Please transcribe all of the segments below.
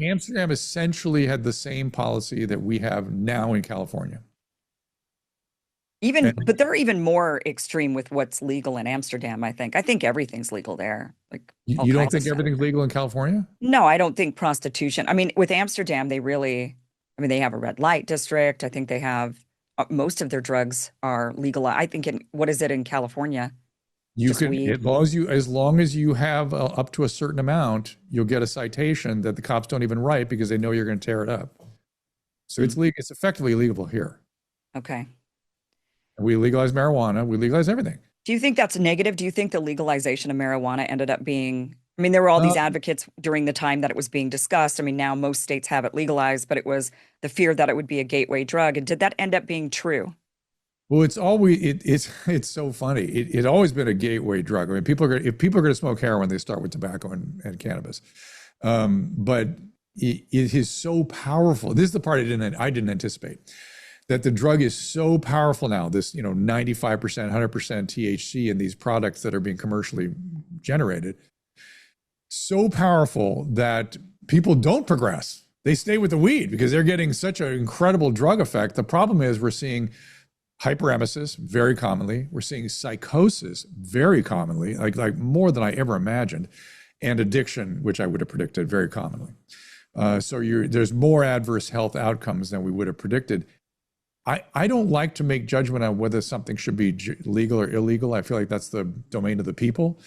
Amsterdam essentially had the same policy that we have now in California. Even, And but they're even more extreme with what's legal in Amsterdam, I think. I think everything's legal there, like all you don't kinds of think stuff. everything's legal in California? No, I don't think prostitution. I mean, with Amsterdam, they really, I mean, they have a red light district. I think they have most of their drugs are legal. I think in, what is it in California? You Just can, weed. as long as you have up to a certain amount, you'll get a citation that the cops don't even write because they know you're going to tear it up. So it's Mm. legal. It's effectively legal here. Okay. We legalize marijuana. We legalize everything. Do you think that's negative? Do you think the legalization of marijuana ended up being, I mean, there were all these Um, advocates during the time that it was being discussed. I mean, now most states have it legalized, but it was the fear that it would be a gateway drug. And did that end up being true? well, it's always it's so funny. It's always been a gateway drug. I mean, if people are going to smoke heroin, they start with tobacco and cannabis. But it is so powerful. This is the part I didn't anticipate, that the drug is so powerful now. This 95%, 100% THC in these products that are being commercially generated, so powerful that people don't progress. They stay with the weed because they're getting such an incredible drug effect. The problem is we're seeing hyperemesis very commonly. We're seeing psychosis very commonly, like more than I ever imagined, and addiction, which I would have predicted, very commonly. So there's more adverse health outcomes than we would have predicted. I don't like to make judgment on whether something should be legal or illegal. I feel like that's the domain of the people.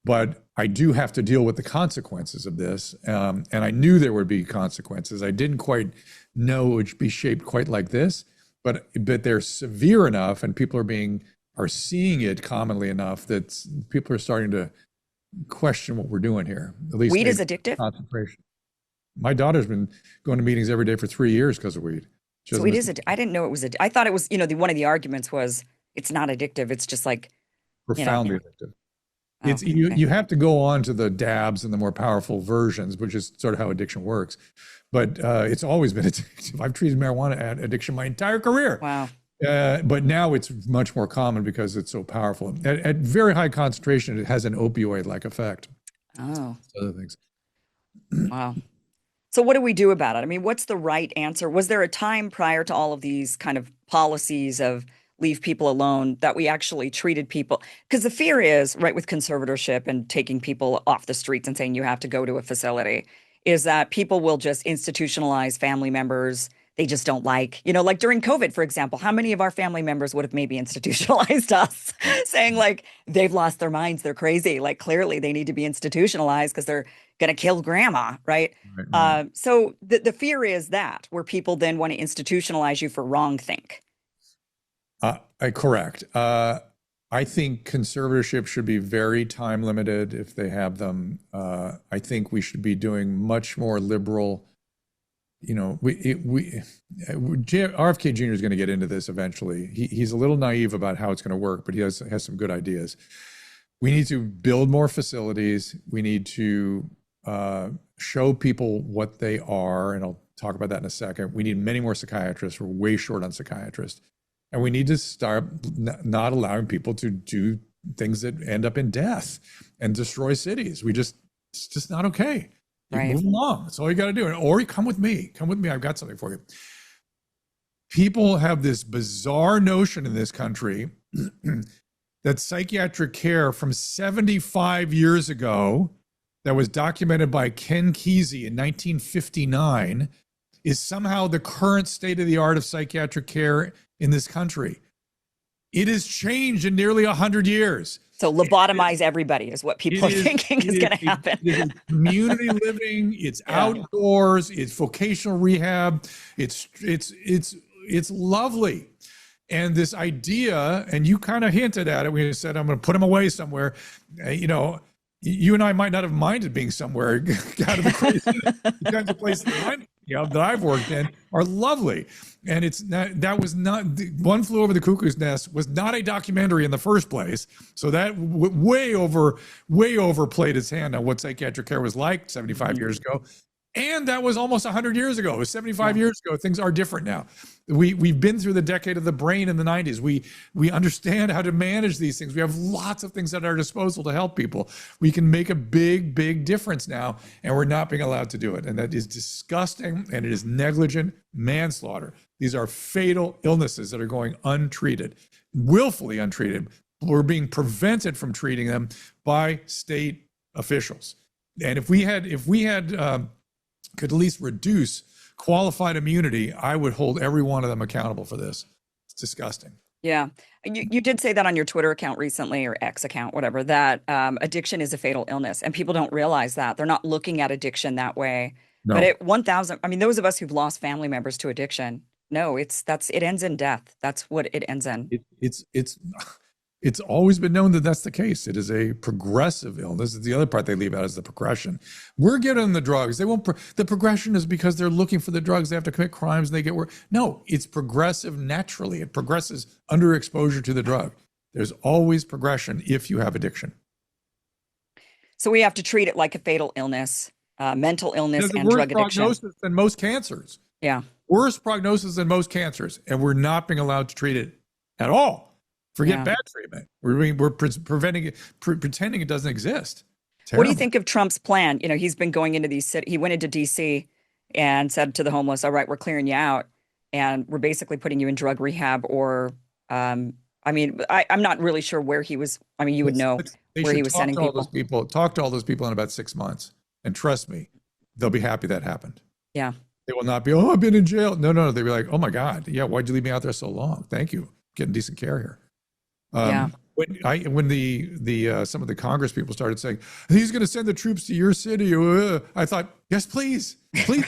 But I do have to deal with the consequences of this. And I knew there would be consequences. I didn't quite know it would be shaped quite like this, but they're severe enough and people are seeing it commonly enough that people are starting to question what we're doing here. At least Weed is maybe addictive. concentration. My daughter's been going to meetings every day for 3 years because of weed. She So doesn't it miss is, I didn't know it was, I thought it was, one of the arguments was it's not addictive. It's just like, you know, profoundly addictive. oh, It's you okay. you have to go on to the dabs and the more powerful versions, which is sort of how addiction works. But it's always been addictive. I've treated marijuana addiction my entire career. Wow. But now it's much more common because it's so powerful. At very high concentration, it has an opioid-like effect. Oh, Other things. wow. So what do we do about it? I mean, what's the right answer? Was there a time prior to all of these kind of policies of leave people alone that we actually treated people? Because the fear is, right, with conservatorship and taking people off the streets and saying you have to go to a facility, is that people will just institutionalize family members they just don't like during COVID, for example, how many of our family members would have maybe institutionalized us saying like they've lost their minds, they're crazy, like clearly they need to be institutionalized because they're going to kill grandma, right? Right, right. So the fear is that where people then want to institutionalize you for wrong think. Correct. I think conservatorship should be very time limited if they have them. I think we should be doing much more liberal. RFK Jr. is going to get into this eventually. He's a little naive about how it's going to work, but he has some good ideas. We need to build more facilities. We need to show people what they are, and I'll talk about that in a second. We need many more psychiatrists. We're way short on psychiatrists. And we need to start not allowing people to do things that end up in death and destroy cities. It's just not okay. You Right. move along. That's all you got to do. Or you come with me. Come with me. I've got something for you. People have this bizarre notion in this country that psychiatric care from 75 years ago, that was documented by Ken Kesey in 1959, is somehow the current state of the art of psychiatric care in this country. It has changed in nearly 100 years. So lobotomize everybody is what people are thinking is going to happen. It is community living. It's outdoors. It's vocational rehab. It's lovely. And this idea, and you kind of hinted at it when you said, I'm going to put him away somewhere. You and I might not have minded being somewhere out of the crazy. The kinds of places that I've worked in are lovely. And that was not, One Flew Over the Cuckoo's Nest was not a documentary in the first place. So that way overplayed its hand on what psychiatric care was like 75 years ago. And that was almost 100 years ago. It was 75 years ago. Things are different now. We've been through the decade of the brain in the 90s. We understand how to manage these things. We have lots of things at our disposal to help people. We can make a big difference now, and we're not being allowed to do it. And that is disgusting, and it is negligent manslaughter. These are fatal illnesses that are going untreated, willfully untreated. We're being prevented from treating them by state officials. And if we had could at least reduce qualified immunity, I would hold every one of them accountable for this. It's disgusting. Yeah. You did say that on your Twitter account recently, or X account, whatever, that addiction is a fatal illness. And people don't realize that. They're not looking at addiction that way. No. But at 1,000, I mean, those of us who've lost family members to addiction, no, it ends in death. That's what it ends in. It's always been known that that's the case. It is a progressive illness. The other part they leave out is the progression. We're giving them the drugs. They won't. The progression is because they're looking for the drugs. They have to commit crimes. And they get worse. No, it's progressive naturally. It progresses under exposure to the drug. There's always progression if you have addiction. So we have to treat it like a fatal illness, mental illness, and drug addiction. Worse prognosis than most cancers. Yeah. Worse prognosis than most cancers, and we're not being allowed to treat it at all. Forget bad treatment. We're preventing it, pretending it doesn't exist. Terrible. What do you think of Trump's plan? You know, he's been going into these cities. He went into D.C. and said to the homeless, all right, we're clearing you out, and we're basically putting you in drug rehab, or, I mean, I'm not really sure where he was. I mean, you would know where he was sending people. Talk to all those people in about 6 months. And trust me, they'll be happy that happened. Yeah. They will not be, oh, I've been in jail. No. They'll be like, oh my God. Yeah. Why'd you leave me out there so long? Thank you. Getting decent care here. When the some of the Congress people started saying he's going to send the troops to your city, I thought, yes, please, we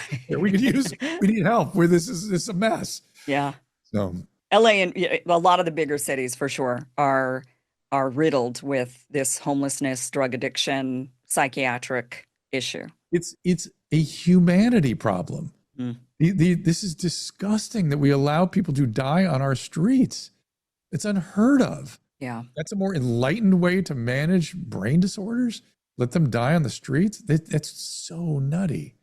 need help. Where this is a mess. Yeah. So LA and a lot of the bigger cities for sure are riddled with this homelessness, drug addiction, psychiatric issue. It's a humanity problem. This is disgusting that we allow people to die on our streets. It's unheard of. Yeah. That's a more enlightened way to manage brain disorders. Let them die on the streets. That's so nutty.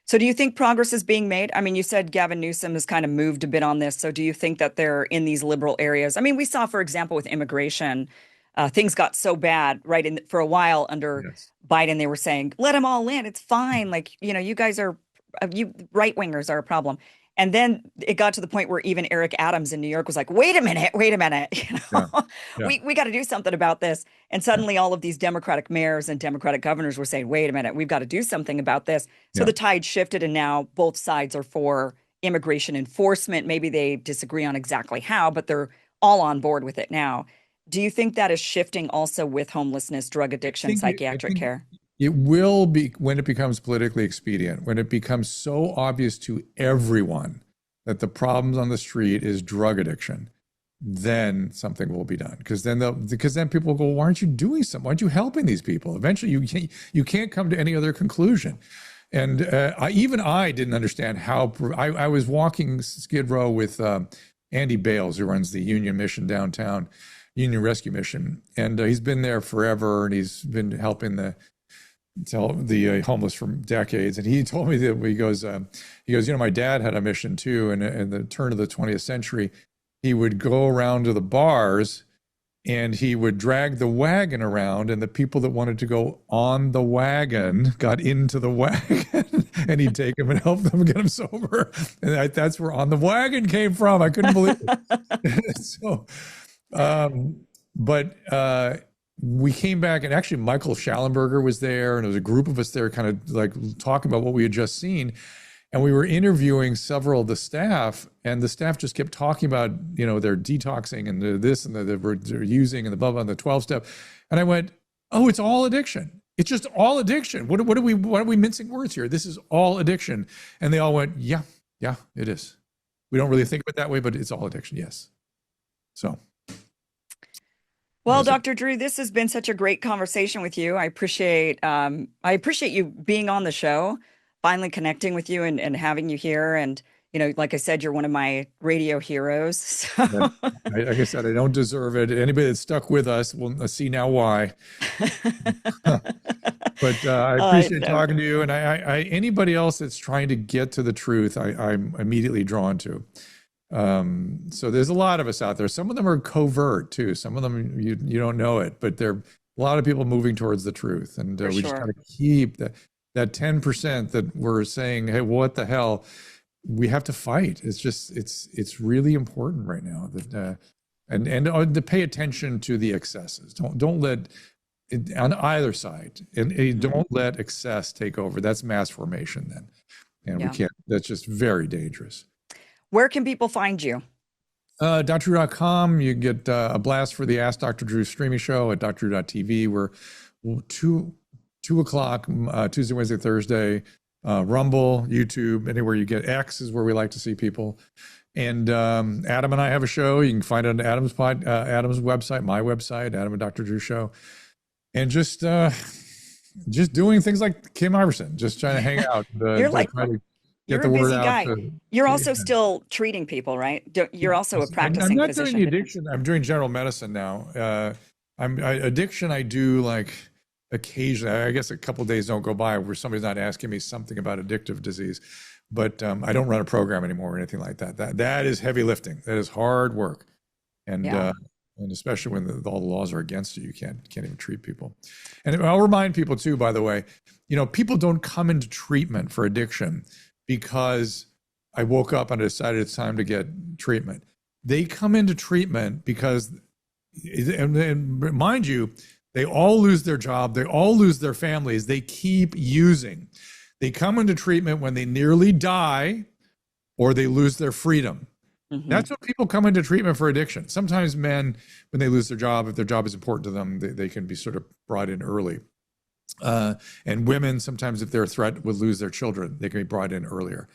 So do you think progress is being made? I mean, you said Gavin Newsom has kind of moved a bit on this. So do you think that they're in these liberal areas? I mean, we saw, for example, with immigration, things got so bad, right? For a while under Biden, they were saying, let them all in. It's fine. Like, you know, you guys are, you right wingers are a problem. And then it got to the point where even Eric Adams in New York was like, wait a minute. You know, we got to do something about this. And suddenly all of these Democratic mayors and Democratic governors were saying, wait a minute, we've got to do something about this. So the tide shifted, and now both sides are for immigration enforcement. Maybe they disagree on exactly how, but they're all on board with it now. Do you think that is shifting also with homelessness, drug addiction, psychiatric care? It will be when it becomes politically expedient, when it becomes so obvious to everyone that the problems on the street is drug addiction, then something will be done. Because then people will go, why aren't you doing something? Why aren't you helping these people? Eventually, you can't come to any other conclusion. And I didn't understand how. I was walking Skid Row with Andy Bales, who runs the Union Mission downtown, Union Rescue Mission, and he's been there forever, and he's been helping the homeless for decades. And he told me that he goes, you know, my dad had a mission too. And in the turn of the 20th century, he would go around to the bars and he would drag the wagon around, and the people that wanted to go on the wagon got into the wagon and he'd take them and help them get them sober. And that's where on the wagon came from. I couldn't believe it. So, we came back, and actually Michael Schallenberger was there, and there was a group of us there kind of like talking about what we had just seen. And we were interviewing several of the staff, and the staff just kept talking about, you know, their detoxing and this and they're using and the blah, blah, and the 12 step. And I went, oh, it's all addiction. It's just all addiction. What are we mincing words here? This is all addiction. And they all went, yeah, it is. We don't really think of it that way, but it's all addiction. Yes. So. Well, Dr. Drew, this has been such a great conversation with you. I appreciate you being on the show, finally connecting with you and having you here. And, like I said, you're one of my radio heroes. But So like I said, I don't deserve it. Anybody that's stuck with us will see now why. But I I appreciate know. talking to you. And anybody else that's trying to get to the truth, I'm immediately drawn to. So there's a lot of us out there. Some of them are covert too. Some of them you don't know it, but there are a lot of people moving towards the truth, and For we just got sure. to keep that 10% that we're saying, hey, what the hell? We have to fight. It's really important right now that and to pay attention to the excesses. Don't let it, on either side, and don't let excess take over. That's mass formation then, and we Yeah. can't. That's just very dangerous. Where can people find you? DrDrew.com. You get a blast for the Ask Dr. Drew streaming show at DrDrew.tv. We're 2 o'clock Tuesday, Wednesday, Thursday. Rumble, YouTube, anywhere you get. X is where we like to see people. And Adam and I have a show. You can find it on Adam's website, my website, Adam and Dr. Drew Show. And just doing things like Kim Iverson, just trying to hang out, You're like try to get you're the a word busy out. guy. You're also still treating people, right? You're also a I'm practicing not doing physician. the addiction. I'm doing general medicine now. Addiction. I do like occasionally. I guess a couple of days don't go by where somebody's not asking me something about addictive disease, but I don't run a program anymore or anything like that. That is heavy lifting. That is hard work, and Yeah. and especially when all the laws are against you, you can't even treat people. And I'll remind people too, by the way, people don't come into treatment for addiction because I woke up and I decided it's time to get treatment. They come into treatment because, and mind you, they all lose their job. They all lose their families. They keep using. They come into treatment when they nearly die or they lose their freedom. Mhm. That's when people come into treatment for addiction. Sometimes men, when they lose their job, if their job is important to them, they can be sort of brought in early. And women, sometimes if they're a threat, would lose their children. They can be brought in earlier.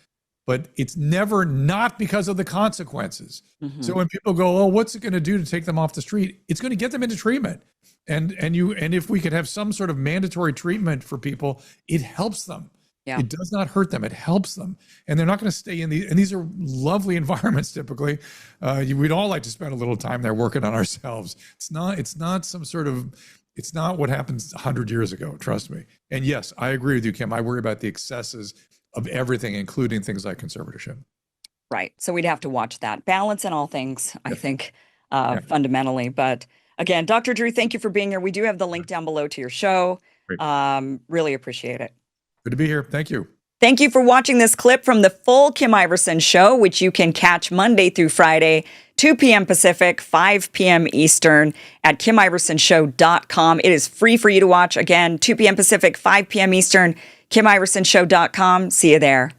But it's never not because of the consequences. Mhm. So when people go, oh, what's it going to do to take them off the street? It's going to get them into treatment. And if we could have some sort of mandatory treatment for people, it helps them. Yeah. It does not hurt them. It helps them. And they're not going to stay in and these are lovely environments typically. We'd all like to spend a little time there working on ourselves. It's not some sort of, it's not what happens 100 years ago, trust me. And yes, I agree with you, Kim. I worry about the excesses of everything, including things like conservatorship. Right. So we'd have to watch that balance in all things, I think, fundamentally. But again, Dr. Drew, thank you for being here. We do have the link down below to your show. Great. Really appreciate it. Good to be here. Thank you. Thank you for watching this clip from the full Kim Iverson show, which you can catch Monday through Friday, 2 p.m. Pacific, 5 p.m. Eastern at KimIversonShow.com. It is free for you to watch. Again, 2 p.m. Pacific, 5 p.m. Eastern, KimIversonShow.com. See you there.